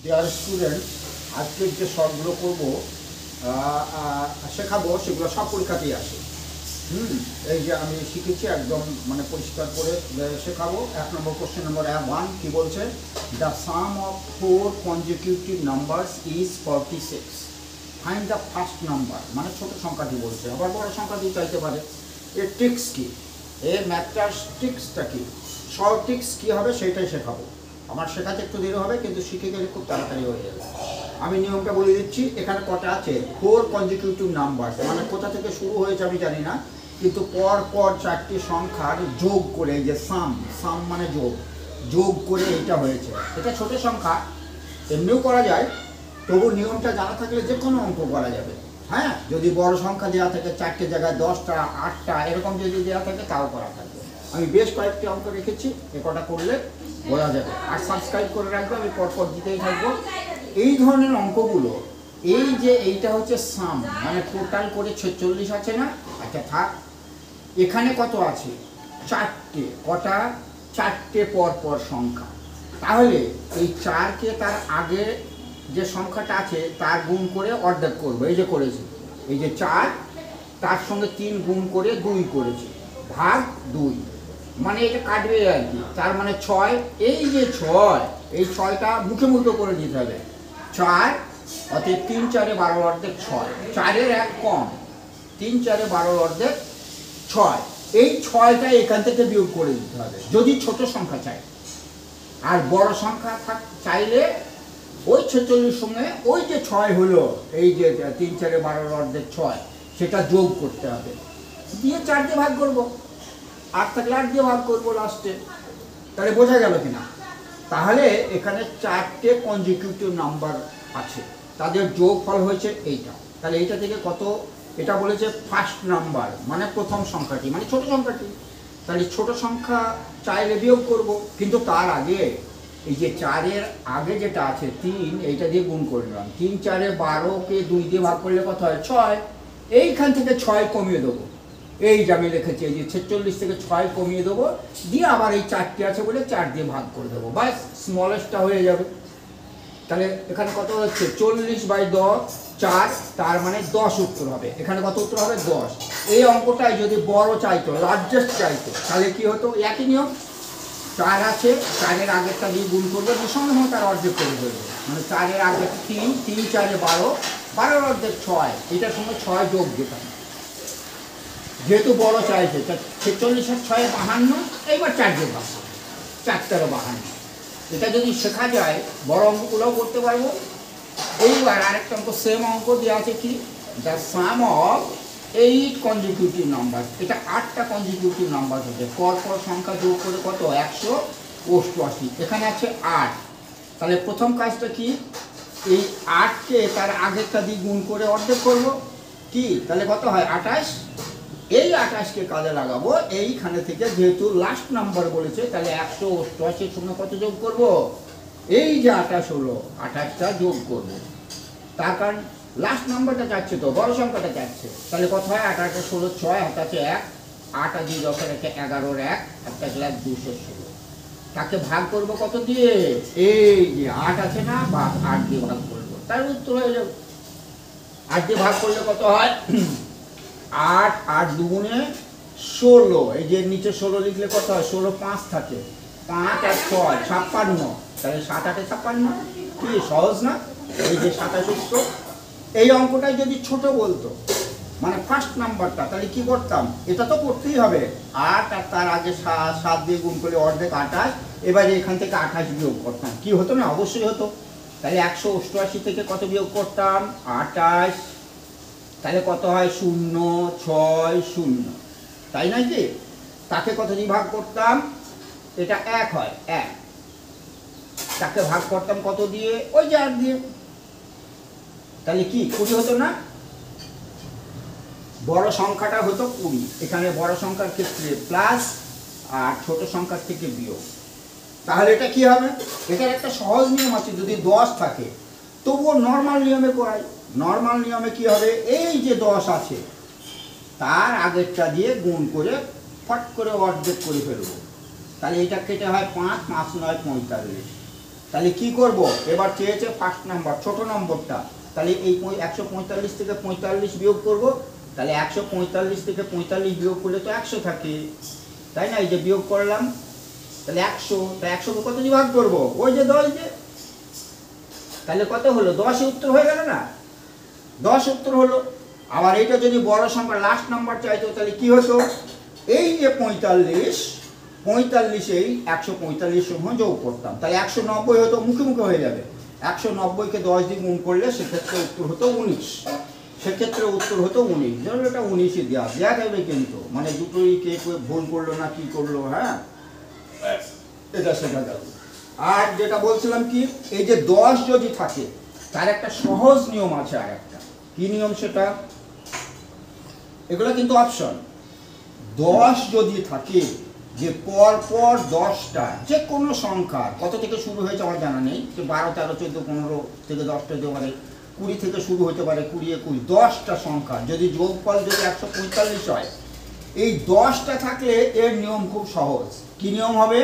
Dear student, আজকের যে শর্টগুলো করবো শেখাবো সেগুলো সব পরীক্ষাতেই আসে। এই যে আমি শিখেছি একদম মানে পরিষ্কার করে শেখাবো। 1 নম্বর কোশ্চেন নম্বর 1 কি বলছে, the some of 4 consecutive numbers is 46, find the first number. মানে ছোট সংখ্যাটি বলছে, আবার বড় সংখ্যাটি চাইতে পারে। এর ট্রিক্স কি, এর ম্যাথটার ট্রিক্সটা কি, শর্ট ট্রিক্স কী হবে সেটাই শেখাবো। আমার শেখাতে একটু দেরি হবে, কিন্তু শিখে গেলে খুব তাড়াতাড়ি হয়ে যাবে। আমি নিয়মটা বলে দিচ্ছি। এখানে কটা আছে, 4 কনজিকিউটিভ নাম্বার, মানে কোথা থেকে শুরু হয়েছে আমি জানি না, কিন্তু পর পর 4টি সংখ্যার যোগ করে, যে সাম মানে যোগ করে এটা হয়েছে। এটা ছোট সংখ্যা, এমনিও করা যায়, তবু নিয়মটা জানা থাকলে যে কোনো অঙ্ক করা যাবে। হ্যাঁ, যদি বড় সংখ্যা দেওয়া থাকে 4টে জায়গায় 10টা 8টা এরকম যদি দেওয়া থাকে তাও করা থাকবে। আমি বেশ কয়েকটি অঙ্ক রেখেছি, এ কটা করলে বোঝা যাবে। আর সাবস্ক্রাইব করে রাখবে, আমি পরপর দিতেই থাকবো। এই ধরনের অঙ্কগুলো, এই যে এইটা হচ্ছে সাম, মানে টোটাল করে 46 আছে না? আচ্ছা থাক, এখানে কত আছে? 4টে। কটা? 4টে পর সংখ্যা। তাহলে এই 4কে তার আগে যে সংখ্যাটা আছে তার গুণ করে অর্ধেক করবো। এই যে করেছি, এই যে 4, তার সঙ্গে 3 গুণ করে 2 করেছি, ভাগ 2, মানে এটা কাটবে আর কি। তার মানে 6। এই যে 6, এই 6টা মুখে মুখে করে দিতে হবে। 4 অর্থাৎ 3 4 12 অর্ধেক 6, 4-এর 1 কম, 3 4 12 অর্ধেক 6। এই 6টা এখান থেকে বিয়োগ করে দিতে হবে যদি ছোট সংখ্যা চাই। আর বড় সংখ্যা চাইলে ওই 46 সঙ্গে ওই যে 6 হলো, এই যে 3 4 12 অর্ধেক 6, সেটা যোগ করতে হবে, দিয়ে 4 দিয়ে ভাগ করবো। 8 থাকলে 8 দিয়ে ভাগ করবো লাস্টে। তাহলে বোঝা গেল কিনা? তাহলে এখানে 4টে কনজিকিউটিভ নাম্বার আছে, তাদের যোগফল হয়েছে এইটা। তাহলে এইটা থেকে কত? এটা বলেছে ফার্স্ট নাম্বার, মানে প্রথম সংখ্যাটি, মানে ছোট সংখ্যাটি। তাহলে ছোট সংখ্যা চাইলে বিয়োগ করব, কিন্তু তার আগে এই যে 4-এর আগে যেটা আছে 3, এইটা দিয়ে গুণ করে নিলাম। 3 4 12কে 2 দিয়ে ভাগ করলে কত হয়? 6। এইখান থেকে 6 কমিয়ে দেবো, এই যে আমি লিখেছি, এই যে 46 থেকে 6 কমিয়ে দেবো, দিয়ে আবার এই 4টি আছে বলে 4 দিয়ে ভাগ করে দেবো, বাস স্মলেস্টটা হয়ে যাবে। তাহলে এখানে কত হচ্ছে? 40/10, 4, তার মানে 10 উত্তর হবে। এখানে কত উত্তর হবে? 10। এই অঙ্কটাই যদি বড় চাইতো, লার্জেস্ট চাইতো, তাহলে কি হতো? একই নিয়ম, 4 আছে, 4-এর আগেরটা দিয়ে গুণ করবে, সঙ্গে সঙ্গে তার অর্ধেক করে দেবে। মানে 4-এর আগে 3, 3 4 12, 12 অর্ধেক 6, এটার সঙ্গে 6 যোগ দিতাম, যেহেতু বড় চাইছে। 46 আর 6 52, এইবার 4 দিয়ে ভাগ, 4 13 52। এটা যদি শেখা যায় বড় অঙ্কগুলোও করতে পারবো। এইবার আরেকটা অঙ্ক, সেম অঙ্ক দেওয়া আছে কি, the some of 8 consecutive number. এটা 8টা কনজিকিউটিভ নাম্বার হচ্ছে, পর সংখ্যা যোগ করে কত? 188। এখানে আছে 8। তাহলে প্রথম কাজটা কি, এই 8কে তার আগেরটা দিয়ে গুণ করে অর্ধেক করবো, কি? তাহলে কত হয়? 28। এই 28কে কাজে লাগাবো। এইখানে থেকে যেহেতু লাস্ট নাম্বার বলেছে, তাহলে 188-এর সঙ্গে কত যোগ করব? এই যে 28 হলো, 28টা যোগ করব। তার কারণ লাস্ট নাম্বারটা চাচ্ছে, তো বড় সংখ্যাটা চাচ্ছে। তাহলে কত হয়? 8 8 16, 6 হাতে আছে 1, 8 আর 2 10 আছে 11-এর 1, হাতে আছে 216। তাকে ভাগ করব কত দিয়ে? এই যে 8 আছে না, বা 8 দিয়ে ভাগ করব, তার উত্তর হয়ে যাবে। 8 দিয়ে ভাগ করলে কত হয়? 8 8 2 16, এই যে নিচে 16 লিখলে কত হয়? 16 5 থাকে, 5 আর 6 56। তাহলে 7 8 56, কি সহজ না? এই যে 27 উত্তর। এই অঙ্কটাই যদি ছোট বলতো, মানে ফার্স্ট নাম্বারটা, তাহলে কি করতাম? এটা তো করতেই হবে, 8 আর তার আগে 7 দিয়ে গুণ করলে অর্ধেক 28। এবারে এখান থেকে 28 বিয়োগ করতাম, কি হতো না? অবশ্যই হতো। তাহলে 188 থেকে কত বিয়োগ করতাম? 28। তাহলে কত হয়? 0 6 0, তাই নয় কি? তাকে কত দিয়ে ভাগ করতাম? এটা 1 হয়, 1। তাকে ভাগ করতাম কত দিয়ে? ওই যে 8 দিয়ে। তাহলে কি 20 হতো না? বড় সংখ্যাটা হতো 20। এখানে বড় সংখ্যার ক্ষেত্রে প্লাস, আর ছোট সংখ্যার থেকে বিয়োগ। তাহলে এটা কি হবে? এটার একটা সহজ নিয়ম আছে, যদি 10 থাকে তবুও নর্মাল নিয়মে করাই। নর্মাল নিয়মে কি হবে? এই যে 10 আছে, তার আগেরটা দিয়ে গুণ করে ফট করে অর্ধেক করে ফেলবো। তাহলে এটা কেটে হয় 5, 5 9 45। তাহলে কি করব, এবার চেয়েছে ফার্স্ট নাম্বার ছোট নম্বরটা, তাহলে এই 145 থেকে 45 বিয়োগ করব, তাহলে 145 থেকে 45 বিয়োগ করলে তো 100 থাকে, তাই না? এই যে বিয়োগ করলাম, তাহলে 100, তাই 100 কত দিয়ে ভাগ করবো, ওই যে 10 দিয়ে, তাহলে কত হলো, 10 উত্তর হয়ে গেল না, 10 উত্তর হলো। আবার এটা যদি বড় সংখ্যা লাস্ট নাম্বার চাইতো তাহলে কি হতো, এই যে 45 এই 145 সঙ্গে যোগ করতাম, তাহলে 190 হতো, মুখে মুখে হয়ে যাবে, 190কে 10 দিয়ে গুণ করলে সেক্ষেত্রে উত্তর হতো 19, সেক্ষেত্রে উত্তর হতো 19, ধরো এটা 19ই দেওয়া যাবে, কিন্তু মানে দুটোই কে ভুল করলো না কি করলো, হ্যাঁ এটা সেটা যাবে। আর যেটা বলছিলাম কি, এই যে 10 যদি থাকে তার একটা সহজ নিয়ম আছে, আর একটা কি নিয়ম সেটা, এগুলো কিন্তু অপশন। 10 যদি থাকে, যে পর পর 10টা যে কোনো সংখ্যা, কত থেকে শুরু হয়েছে আমার জানা নেই, 12, 13, 14, 15 থেকে 10টা হতে পারে, 20 থেকে শুরু হতে পারে, 20, 21, 10টা সংখ্যা যদি যোগফল যদি 145 হয়, এই 10টা থাকলে এর নিয়ম খুব সহজ। কি নিয়ম হবে,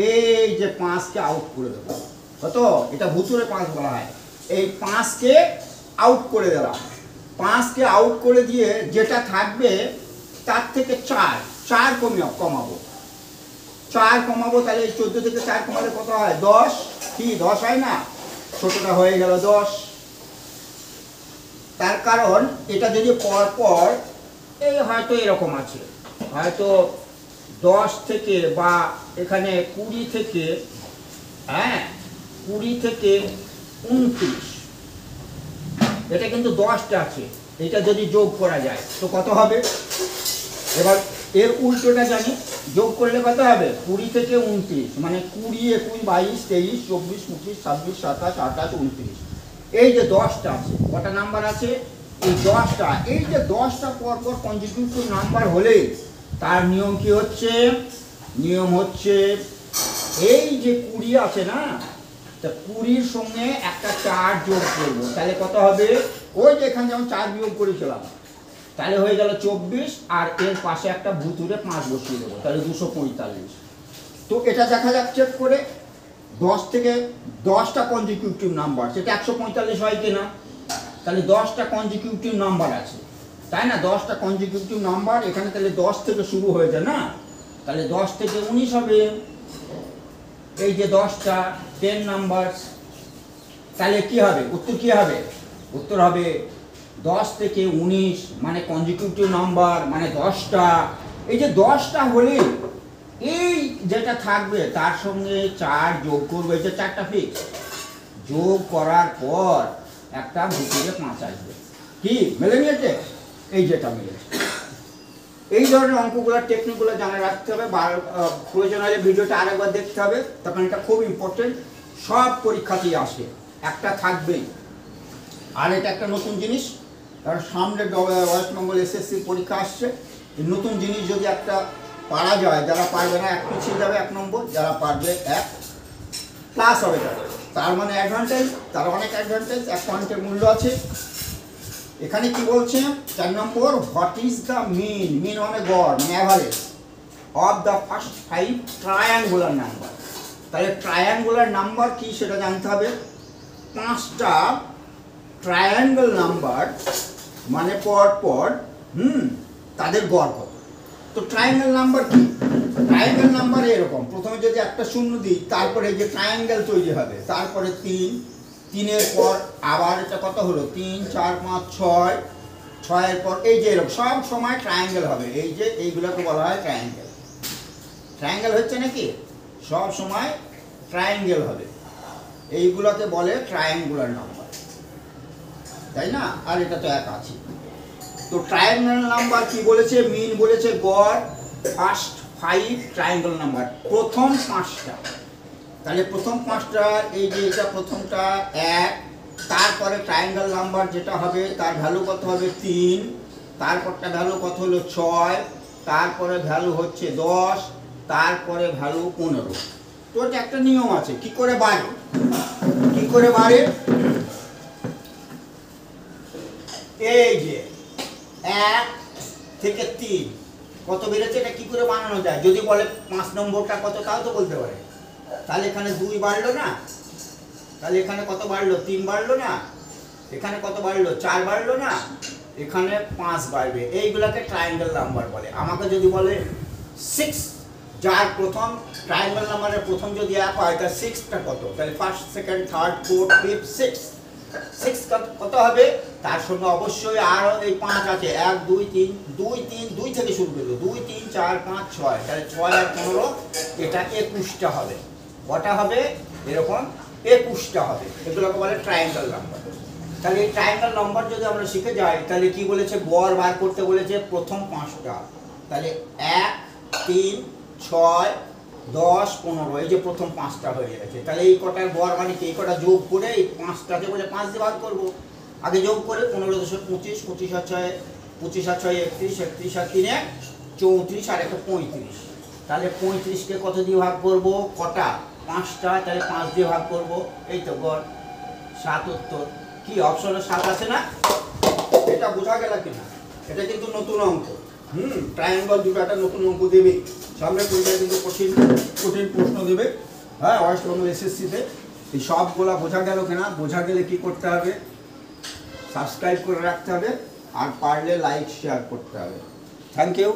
এই যে 5কে আউট করে দেবো, কত, এটা ভুতুড়ে 5 বলা হয়, এই 5কে আউট করে দিলাম, 5কে আউট করে দিয়ে যেটা থাকবে তার থেকে 4 কমাবো, 4 কমাবো, তাহলে এই 14 থেকে 4 কমালে কত হয়, 10, কি 10 হয় না, ছোটটা হয়ে গেল 10। তার কারণ এটা যদি পর পর এই হয়তো এরকম আছে, হয়তো 10 থেকে বা এখানে 20 থেকে, হ্যাঁ 20 থেকে 29, এটা কিন্তু 10টা আছে, এটা যদি যোগ করা যায় তো কত হবে, এবার এর উল্টোটা জানি, যোগ করলে কত হবে, 20 থেকে 29, মানে 20, 21, 22, 23, 24, 25, 26, 27, 28, 29, এই যে 10টা আছে, কটা নাম্বার আছে, এই 10টা, এই যে 10টা পর পর কনজিকিউটিভ নাম্বার হলে তার নিয়ম কি হচ্ছে, নিয়ম হচ্ছে এই যে 20 আছে না, তা 20-র সঙ্গে একটা 4 যোগ করবো, তাহলে কত হবে, ওই যে এখানে যেমন 4 বিয়োগ করেছিলাম, তাহলে হয়ে গেল 24, আর এর পাশে একটা ভুতুরে 5 বসিয়ে দেবো, তাহলে 245। তো এটা দেখা যাক চেক করে, 10 থেকে 10টা কনজিকিউটিভ নাম্বার, সেটা 145 হয় কিনা, তাহলে 10টা কনজিকিউটিভ নাম্বার আছে, তাই না, 10টা কনজিকিউটিভ নাম্বার এখানে, তাহলে 10 থেকে শুরু হয়ে যায় না, তাহলে 10 থেকে 19 হবে, এই যে 10টা 10 নাম্বার, তাহলে কি হবে, উত্তর কি হবে, উত্তর হবে 10 থেকে 19, মানে কনজিকিউটিভ নাম্বার মানে 10টা, এই যে 10টা হলে এই যেটা থাকবে তার সঙ্গে 4 যোগ করবে, এই যে 4টা ফিক্স, যোগ করার পর একটা ভুতুরে 5 আসবে, কি মেলে নিয়েছে, এই যেটা মিলেছে। এই ধরনের অঙ্কগুলোর টেকনিকগুলো জানা রাখতে হবে, প্রয়োজন হলে ভিডিওটা আরেকবার দেখতে হবে, তখন এটা খুব ইম্পর্টেন্ট, সব পরীক্ষাতেই আসে, একটা থাকবেই। আর এটা একটা নতুন জিনিস, কারণ সামনে ওয়েস্টবেঙ্গল এসএসসি পরীক্ষা আসছে, নতুন জিনিস যদি একটা পারা যায়, যারা পারবে না 1 পিছিয়ে যাবে 1 নম্বর, যারা পারবে 1 প্লাস হবে, তার মানে অ্যাডভান্টেজ, তার অনেক অ্যাডভান্টেজ, 1 পয়েন্টের মূল্য আছে। এখানে কি বলছে 4 নম্বর, হোয়াট ইজ দ্য মিন, মিন মানে গড়, মানে average of the first 5 triangular number, তাহলে ট্রায়াঙ্গুলার নাম্বার কি সেটা জানতে হবে, 5টা ট্রায়াঙ্গেল নাম্বার মানে পর পর তাদের গড় কত, তো ট্রায়াঙ্গেল নাম্বার কি, ট্রায়াঙ্গেল নাম্বার এরকম, প্রথমে যদি একটা শূন্য দিই, তারপরে যে ট্রায়াঙ্গেল তৈরি হবে, তারপরে 3, 3-এর পর আবার এটা কত হলো, 3, 4, 5, 6, 6-এর পর এই যে এরকম সব সময় ট্রায়াঙ্গেল হবে, এই যে এইগুলোকে বলা হয় ট্রায়াঙ্গেল, ট্রায়াঙ্গেল হচ্ছে নাকি, সব সময় ট্রায়াঙ্গেল হবে, এইগুলোকে বলে ট্রায়াঙ্গুলার নাম্বার, তাই না, আর এটা তো 1 আছে। তো ট্রায়াঙ্গেল নাম্বার কি বলেছে, মিন বলেছে গড়, ফার্স্ট 5 ট্রায়াঙ্গেল নাম্বার, প্রথম 5টা, তাহলে প্রথম 5টা, এই যে এটা প্রথমটা 1, তারপরে ট্রায়াঙ্গেল নাম্বার যেটা হবে তার ভ্যালু কত হবে 3, তারপরটা ভ্যালু কত হলো 6, তারপরে ভ্যালু হচ্ছে 10, তারপরে ভ্যালু 15। তো এটা একটা নিয়ম আছে, কি করে বাড়ে, কি করে বাড়ে, এই যে 1 থেকে 3 কত বেড়েছে, এটা কি করে বানানো যায়, যদি বলে 5 নম্বরটা কত, তাও তো বলতে পারে, তাহলে এখানে 2 বাড়লো না, তাহলে এখানে কত বাড়লো? 3 বাড়লো না? এখানে কত বাড়লো? 4 বাড়লো না? এখানে 5 বাড়বে। এইগুলাকে ট্রায়াঙ্গেল নাম্বার বলে। আমাকে যদি বলে 6, যার প্রথম ট্রায়াঙ্গেল নাম্বারের প্রথম যদি 1 হয় তাহলে 6টা কত? তাহলে first, second, third, fourth, fifth, 6 কত হবে? তার সঙ্গে অবশ্যই আরও এই 5 আছে। 1 2 3 2 থেকে শুরু করলো, 2 3 4 5 6, তাহলে 6 আর 15, এটা 21টা হবে। কটা হবে? এরকম 21টা হবে। এগুলোকে বলে ট্রায়াঙ্গেল নাম্বার। তাহলে এই ট্রায়াঙ্গেল নাম্বার যদি আমরা শিখে যাই তাহলে কি বলেছে? গড় বার করতে বলেছে প্রথম 5টা। তাহলে 1 3 6 10 15, এই যে প্রথম 5টা হয়ে গেছে। তাহলে এই কটার গড় মানে কি? এই কটা যোগ করে এই 5টাকে বলে 5 দিয়ে ভাগ করবো। আগে যোগ করে 15 × 25, 25 আর 6 31, 31 আর 3 34 আর একটা 35। তাহলে 35কে কত দিয়ে ভাগ করবো? কটা? 5টা। তাহলে 5 দিয়ে ভাগ করবো। এই তো গড় 7 উত্তর। কি অপশনে 7 আছে না? এটা বোঝা গেল কিনা? এটা কিন্তু নতুন অঙ্ক। ট্রায়াঙ্গল দুটো একটা নতুন অঙ্ক দেবে সামনে। পরীক্ষায় কিন্তু কঠিন কঠিন প্রশ্ন দেবে। হ্যাঁ, ওয়েস্ট বেঙ্গল এসএসসিতে। এই সবগুলা বোঝা গেল কিনা? বোঝা গেলে কি করতে হবে? সাবস্ক্রাইব করে রাখতে হবে, আর পারলে লাইক শেয়ার করতে হবে। Thank you.